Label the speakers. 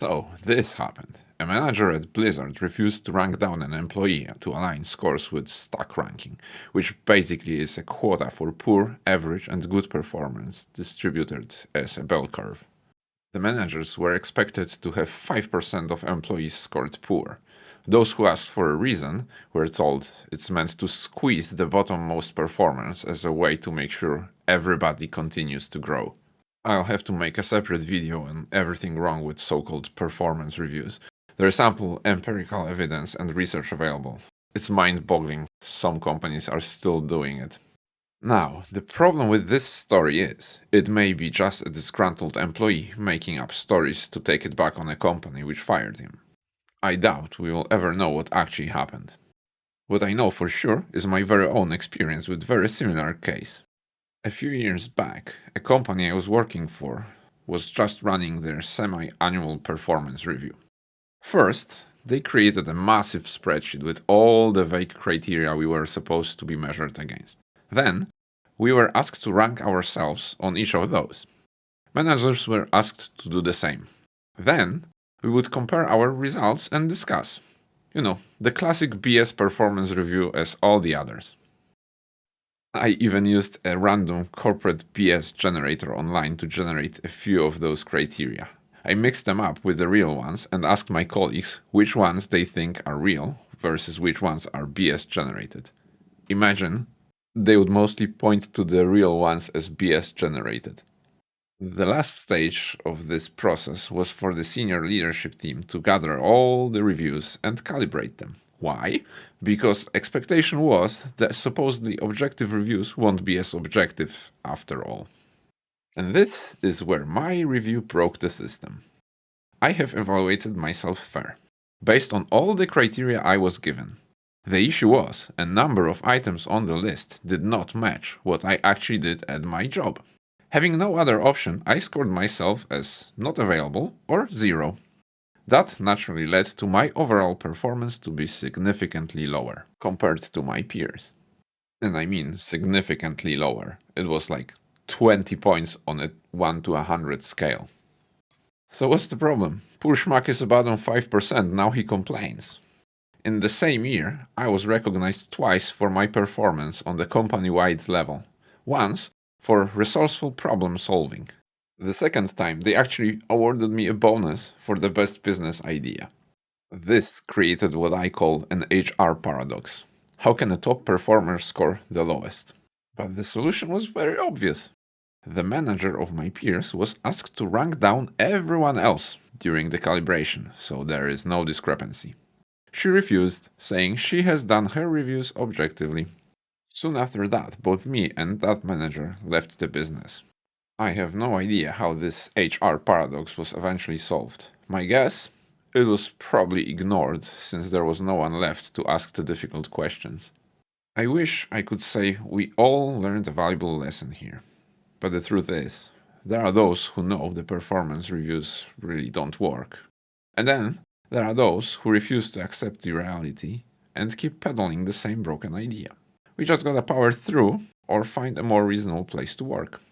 Speaker 1: So, this happened. A manager at Blizzard refused to rank down an employee to align scores with stack ranking, which basically is a quota for poor, average, and good performance distributed as a bell curve. The managers were expected to have 5% of employees scored poor. Those who asked for a reason were told it's meant to squeeze the bottommost performance as a way to make sure everybody continues to grow. I'll have to make a separate video on everything wrong with so-called performance reviews. There is ample empirical evidence and research available. It's mind-boggling some companies are still doing it. Now, the problem with this story is, it may be just a disgruntled employee making up stories to take it back on a company which fired him. I doubt we will ever know what actually happened. What I know for sure is my very own experience with very similar case. A few years back, a company I was working for was just running their semi-annual performance review. First, they created a massive spreadsheet with all the vague criteria we were supposed to be measured against. Then, we were asked to rank ourselves on each of those. Managers were asked to do the same. Then, we would compare our results and discuss. You know, the classic BS performance review as all the others. I even used a random corporate BS generator online to generate a few of those criteria. I mixed them up with the real ones and asked my colleagues which ones they think are real versus which ones are BS generated. Imagine, they would mostly point to the real ones as BS generated. The last stage of this process was for the senior leadership team to gather all the reviews and calibrate them. Why? Because expectation was that supposedly objective reviews won't be as objective after all. And this is where my review broke the system. I have evaluated myself fair, based on all the criteria I was given. The issue was, a number of items on the list did not match what I actually did at my job. Having no other option, I scored myself as not available or 0. That naturally led to my overall performance to be significantly lower compared to my peers. And I mean significantly lower. It was like 20 points on a 1 to 100 scale. So what's the problem? Poor schmuck is about on 5%, now he complains. In the same year, I was recognized twice for my performance on the company-wide level. Once for resourceful problem solving. The second time, they actually awarded me a bonus for the best business idea. This created what I call an HR paradox. How can a top performer score the lowest? But the solution was very obvious. The manager of my peers was asked to rank down everyone else during the calibration, so there is no discrepancy. She refused, saying she has done her reviews objectively. Soon after that, both me and that manager left the business. I have no idea how this HR paradox was eventually solved. My guess? It was probably ignored, since there was no one left to ask the difficult questions. I wish I could say we all learned a valuable lesson here. But the truth is, there are those who know the performance reviews really don't work. And then, there are those who refuse to accept the reality and keep peddling the same broken idea. We just gotta power through or find a more reasonable place to work.